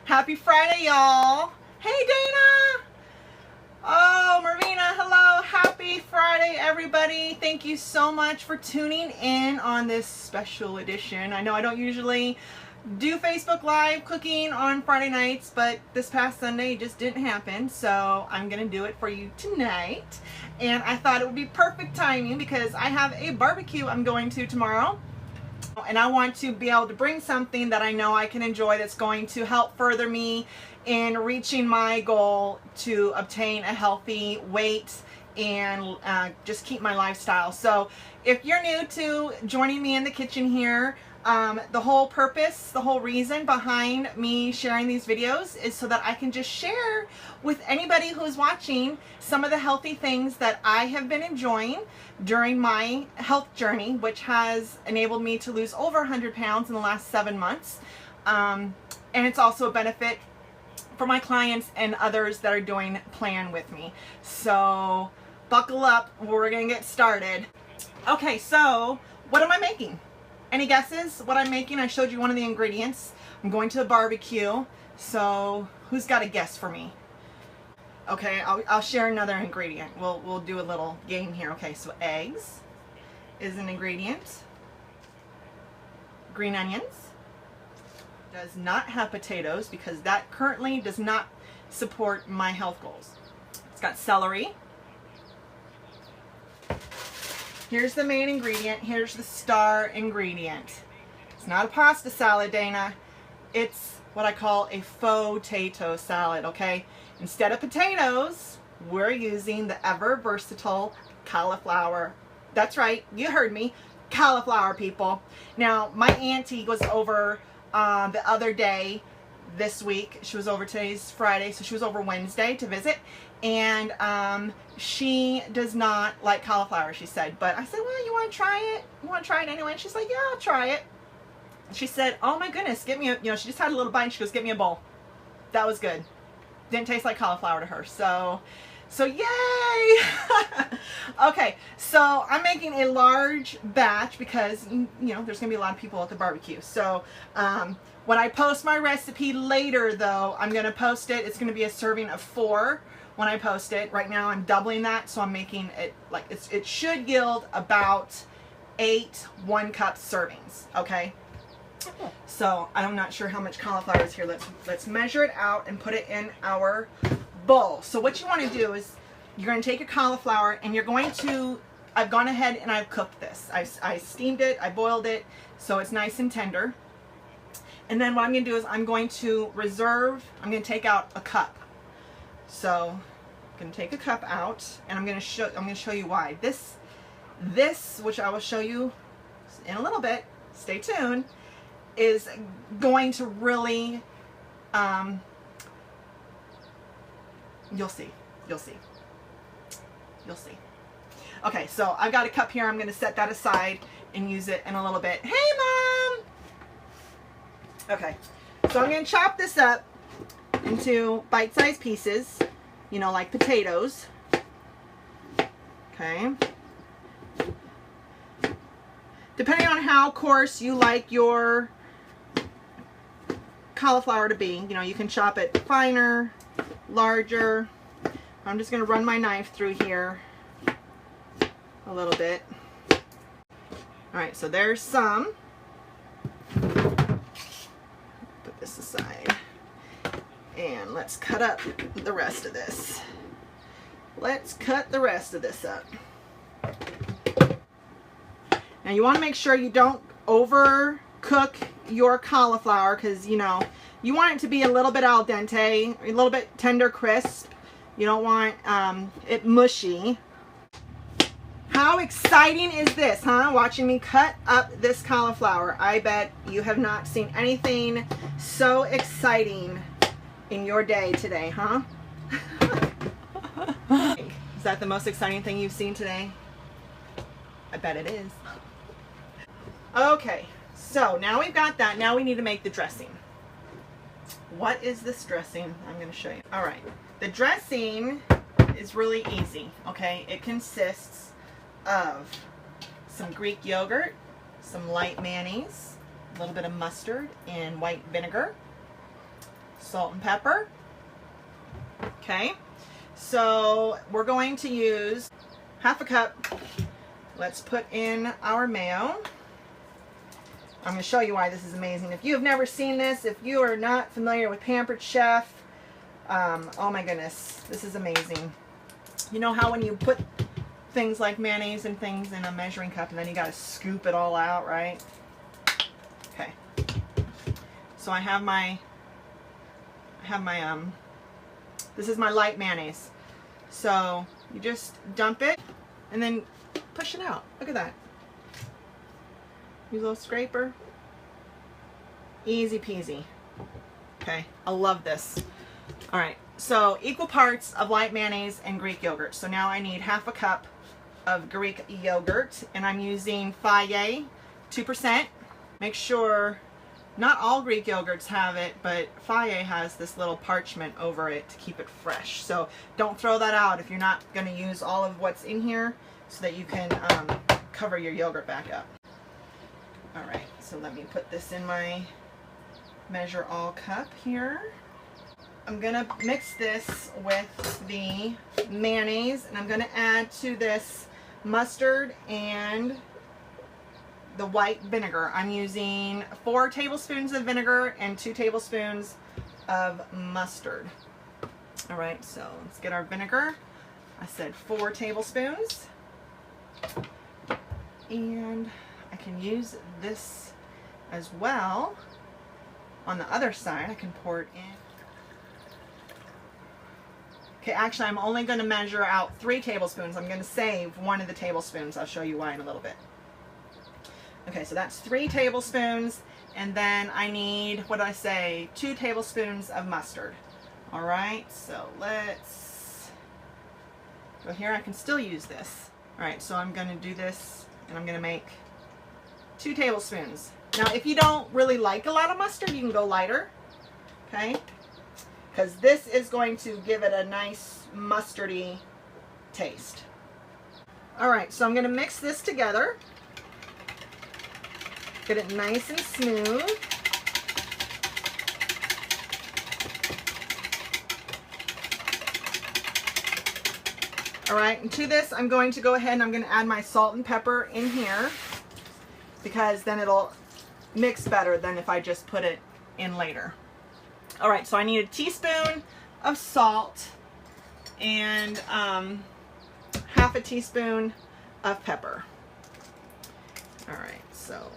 Happy Friday, y'all. Hey, Dana. Oh, Marina, hello. Happy Friday, everybody. Thank you so much for tuning in on this special edition. I know I don't usually do Facebook Live cooking on Friday nights, but this past Sunday it just didn't happen, so I'm gonna do it for you tonight. And I thought it would be perfect timing because I have a barbecue I'm going to tomorrow, and I want to be able to bring something that I know I can enjoy that's going to help further me in reaching my goal to obtain a healthy weight and just keep my lifestyle. So if you're new to joining me in the kitchen here, the whole purpose, the whole reason behind me sharing these videos is so that I can just share with anybody who's watching some of the healthy things that I have been enjoying during my health journey, which has enabled me to lose over 100 pounds in the last 7 months. And it's also a benefit for my clients and others that are doing plan with me. So buckle up, we're gonna get started. Okay, so what am I making? Any guesses what I'm making? I showed you one of the ingredients. I'm going to the barbecue, so who's got a guess for me? Okay, I'll share another ingredient. We'll do a little game here. Okay, so eggs is an ingredient. Green onions. Does not have potatoes because that currently does not support my health goals. It's got celery. Here's the main ingredient. Here's the star ingredient. It's not a pasta salad, Dana. It's what I call a faux-tato salad, okay? Instead of potatoes, we're using the ever versatile cauliflower. That's right, you heard me. Cauliflower, people. Now, my auntie was over the other day this week. She was over, today's Friday, so she was over Wednesday to visit, and she does not like cauliflower, she said. But I said, well, you want to try it? You want to try it anyway? And she's like, yeah, I'll try it. She said, oh my goodness, get me a, she just had a little bite and she goes, get me a bowl. That was good. Didn't taste like cauliflower to her, so yay. Okay, so I'm making a large batch because there's gonna be a lot of people at the barbecue. So when I post my recipe later, though, I'm gonna post it. It's gonna be a serving of 4 when I post it. Right now I'm doubling that, so I'm making it like it should yield about 8 1-cup servings. Okay, so I'm not sure how much cauliflower is here. Let's measure it out and put it in our bowl. So what you want to do is you're going to take your cauliflower and you're going to, I've gone ahead and I've cooked this. I steamed it, I boiled it, so it's nice and tender. And then what I'm going to do is I'm going to take out a cup. So I'm going to take a cup out, and I'm going to show you why. This, which I will show you in a little bit, stay tuned, is going to really, you'll see. Okay, so I've got a cup here. I'm going to set that aside and use it in a little bit. Hey, Mom! Okay, so I'm going to chop this up into bite-sized pieces, like potatoes. Okay. Depending on how coarse you like your cauliflower to be, you can chop it finer, larger. I'm just going to run my knife through here a little bit. Alright, so there's some. Put this aside. And let's cut up the rest of this. Let's cut the rest of this up. Now you want to make sure you don't overcook your cauliflower because, you want it to be a little bit al dente, a little bit tender crisp. You don't want it mushy. How exciting is this, huh? Watching me cut up this cauliflower. I bet you have not seen anything so exciting in your day today, huh? Is that the most exciting thing you've seen today? I bet it is. Okay, so now we've got that. Now we need to make the dressing. What is this dressing? I'm going to show you. All right, the dressing is really easy, okay? It consists of some Greek yogurt, some light mayonnaise, a little bit of mustard and white vinegar, salt and pepper. Okay, so we're going to use half a cup. Let's put in our mayo. I'm going to show you why this is amazing. If you have never seen this, if you are not familiar with Pampered Chef, oh my goodness, this is amazing. You know how when you put things like mayonnaise and things in a measuring cup and then you got to scoop it all out, right? Okay. So I have my this is my light mayonnaise. So you just dump it and then push it out. Look at that. Use a little scraper. Easy peasy. Okay, I love this. All right, so equal parts of light mayonnaise and Greek yogurt. So now I need half a cup of Greek yogurt, and I'm using Fage 2%. Make sure not all Greek yogurts have it, but Fage has this little parchment over it to keep it fresh. So don't throw that out if you're not going to use all of what's in here, so that you can cover your yogurt back up. All right, so let me put this in my measure all cup here. I'm gonna mix this with the mayonnaise, and I'm gonna add to this mustard and the white vinegar. I'm using 4 tablespoons of vinegar and 2 tablespoons of mustard. All right, so let's get our vinegar. I said 4 tablespoons. And I can use this as well. On the other side, I can pour it in. Okay, actually, I'm only going to measure out 3 tablespoons. I'm going to save 1 of the tablespoons. I'll show you why in a little bit. Okay, so that's 3 tablespoons. And then I need, what did I say, 2 tablespoons of mustard. All right, so let's go here. I can still use this. All right, so I'm going to do this, and I'm going to make 2 tablespoons. Now, if you don't really like a lot of mustard, you can go lighter, okay? Because this is going to give it a nice mustardy taste. All right, so I'm going to mix this together. Get it nice and smooth. All right, and to this, I'm going to go ahead and I'm going to add my salt and pepper in here, because then it'll mix better than if I just put it in later. All right, so I need a teaspoon of salt and half a teaspoon of pepper. All right, so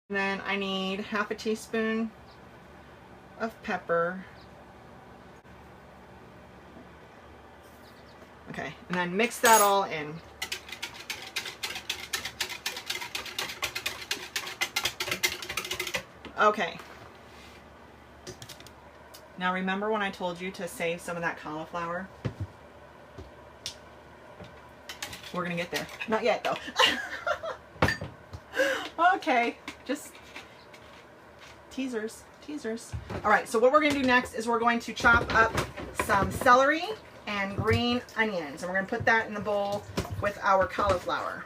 and then I need half a teaspoon of pepper. Okay, and then mix that all in. Okay. Now remember when I told you to save some of that cauliflower? We're gonna get there. Not yet though. Okay, just teasers, teasers. All right, so what we're gonna do next is we're going to chop up some celery and green onions, and we're gonna put that in the bowl with our cauliflower.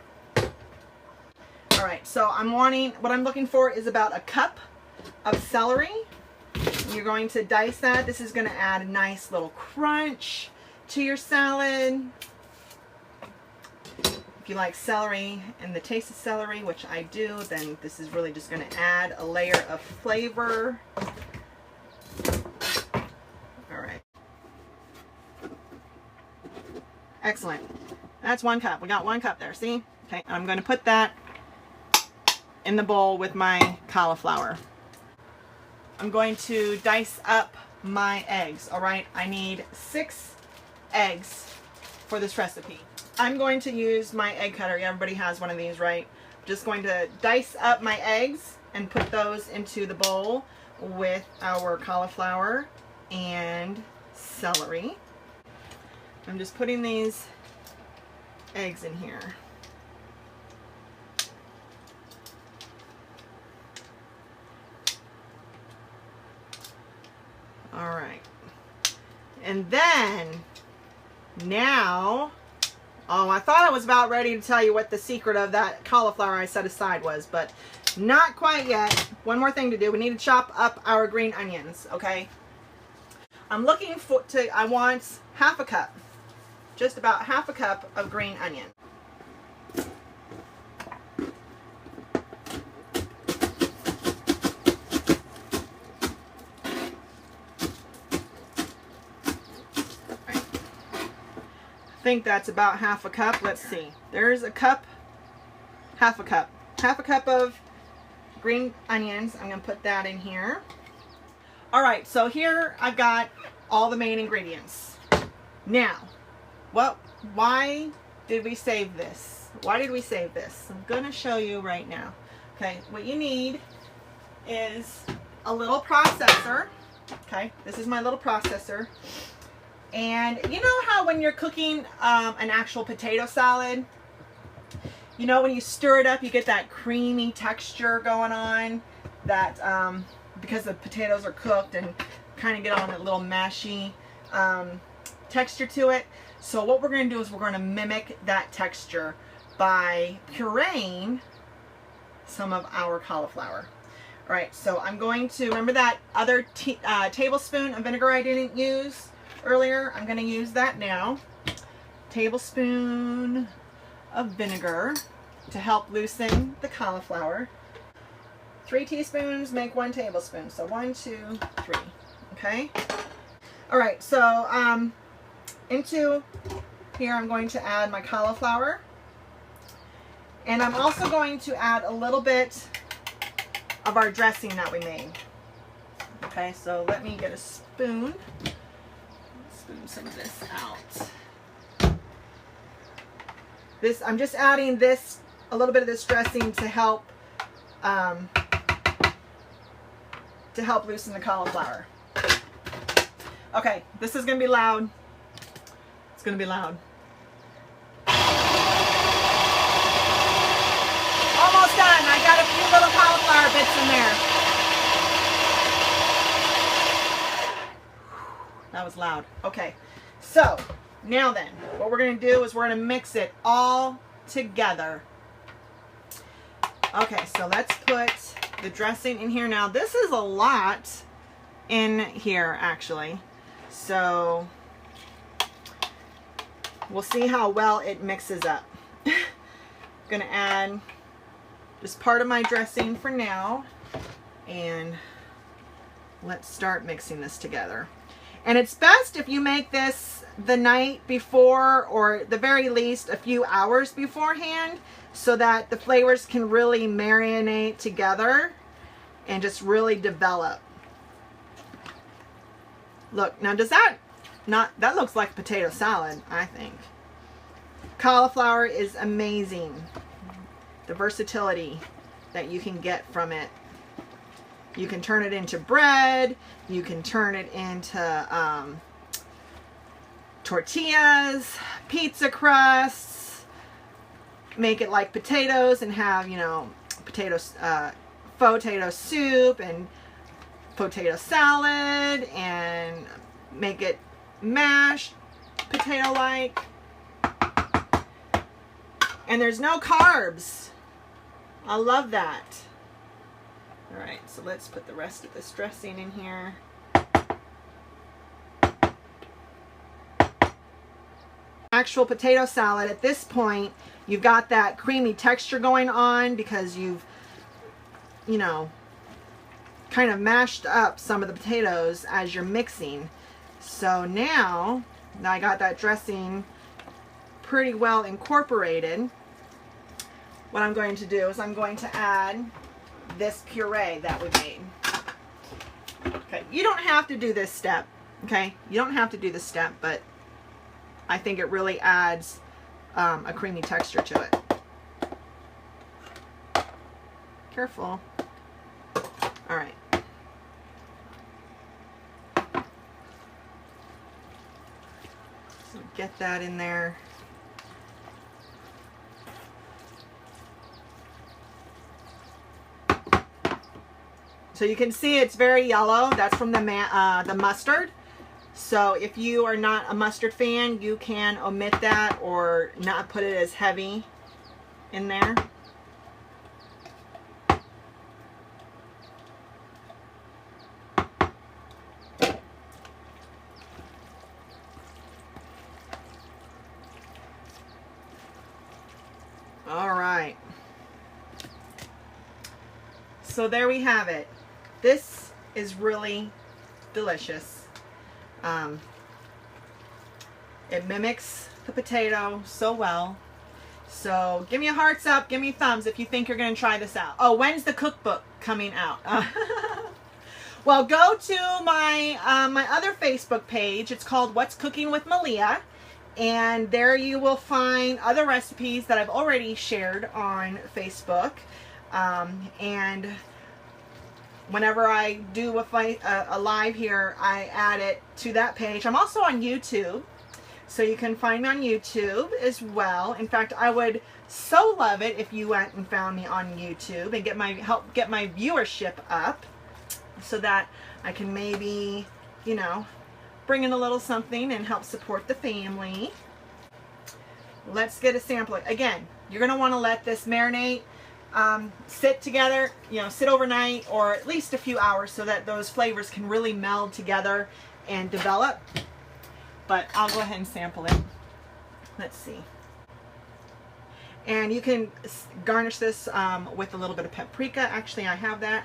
All right, so what I'm looking for is about a cup of celery. You're going to dice that. This is going to add a nice little crunch to your salad. If you like celery and the taste of celery, which I do, then this is really just going to add a layer of flavor. All right. Excellent. That's 1 cup. We got 1 cup there, see? Okay, I'm going to put that in the bowl with my cauliflower. I'm going to dice up my eggs, all right? I need 6 eggs for this recipe. I'm going to use my egg cutter. Everybody has one of these, right? I'm just going to dice up my eggs and put those into the bowl with our cauliflower and celery. I'm just putting these eggs in here. All right. And then now Oh, I thought I was about ready to tell you what the secret of that cauliflower I set aside was, but not quite yet. One more thing to do. We need to chop up our green onions, okay? I'm looking for, I want half a cup, just about half a cup of green onion. I think that's about half a cup. Let's see. There's a cup, half a cup. Half a cup of green onions. I'm going to put that in here. All right, so here I've got all the main ingredients. Now, why did we save this? Why did we save this? I'm going to show you right now. Okay, what you need is a little processor. Okay, this is my little processor. And you know how when you're cooking an actual potato salad, you know when you stir it up, you get that creamy texture going on, that because the potatoes are cooked and kind of get on a little mashy texture to it. So what we're going to do is we're going to mimic that texture by pureeing some of our cauliflower. All right, so I'm going to, remember that other tablespoon of vinegar I didn't use earlier? I'm going to use that now. Tablespoon of vinegar to help loosen the cauliflower. 3 teaspoons make 1 tablespoon. So 1, 2, 3. Okay. All right. So into here I'm going to add my cauliflower, and I'm also going to add a little bit of our dressing that we made. Okay. So let me get a spoon. Spoon some of this out. This, I'm just adding this, a little bit of this dressing to help loosen the cauliflower. Okay, this is going to be loud. It's going to be loud. Almost done. I got a few little cauliflower bits in there. That was loud. Okay, so now then, what we're going to do is we're going to mix it all together. Okay, so let's put the dressing in here. Now, this is a lot in here, actually. So we'll see how well it mixes up. I'm going to add just part of my dressing for now, and let's start mixing this together. And it's best if you make this the night before, or at the very least a few hours beforehand, so that the flavors can really marinate together and just really develop. Look, now does that that looks like potato salad, I think. Cauliflower is amazing. The versatility that you can get from it. You can turn it into bread. You can turn it into tortillas, pizza crusts. Make it like potatoes and have, you know, faux-tato soup and potato salad, and make it mashed potato-like. And there's no carbs. I love that. All right, so let's put the rest of this dressing in here. Actual potato salad, at this point, you've got that creamy texture going on because you've, you know, kind of mashed up some of the potatoes as you're mixing. So now that I got that dressing pretty well incorporated, what I'm going to do is I'm going to add this puree that we made. Okay, you don't have to do this step, okay? You don't have to do this step, but I think it really adds a creamy texture to it. Careful. All right. So get that in there. So you can see it's very yellow. That's from the mustard. So if you are not a mustard fan, you can omit that or not put it as heavy in there. All right. So there we have it. This is really delicious. It mimics the potato so well. So give me a hearts up, give me thumbs if you think you're going to try this out. Oh, when's the cookbook coming out? Well, go to my my other Facebook page. It's called What's Cooking with Malia. And there you will find other recipes that I've already shared on Facebook. And whenever I do a live here, I add it to that page. I'm also on YouTube, so you can find me on YouTube as well. In fact, I would so love it if you went and found me on YouTube and help get my viewership up, so that I can maybe, you know, bring in a little something and help support the family. Let's get a sample. Again, you're going to want to let this marinate, sit together, you know, sit overnight or at least a few hours so that those flavors can really meld together and develop. But I'll go ahead and sample it. Let's see. And you can garnish this with a little bit of paprika. Actually, I have that.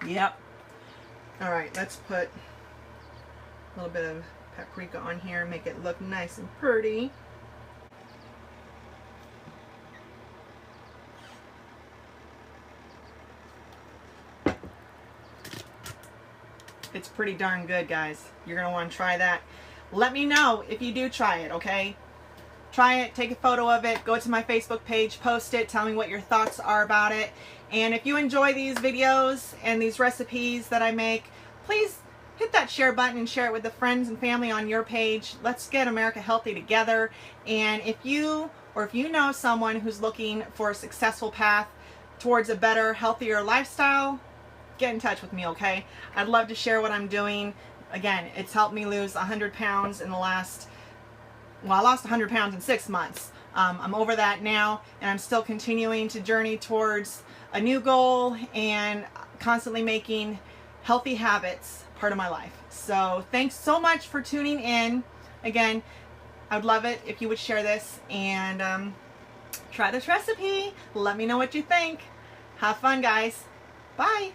Yep. All right, let's put a little bit of paprika on here, make it look nice and pretty. It's pretty darn good, guys. You're gonna want to try that. Let me know if you do try it, okay? Try it, take a photo of it, go to my Facebook page, post it, tell me what your thoughts are about it. And if you enjoy these videos and these recipes that I make, please hit that share button and share it with the friends and family on your page. Let's get America healthy together. And if you know someone who's looking for a successful path towards a better, healthier lifestyle, get in touch with me, okay? I'd love to share what I'm doing. Again, it's helped me lose 100 pounds in the last, well, I lost 100 pounds in 6 months. I'm over that now, and I'm still continuing to journey towards a new goal and constantly making healthy habits part of my life. So thanks so much for tuning in. Again, I'd love it if you would share this and try this recipe. Let me know what you think. Have fun, guys. Bye.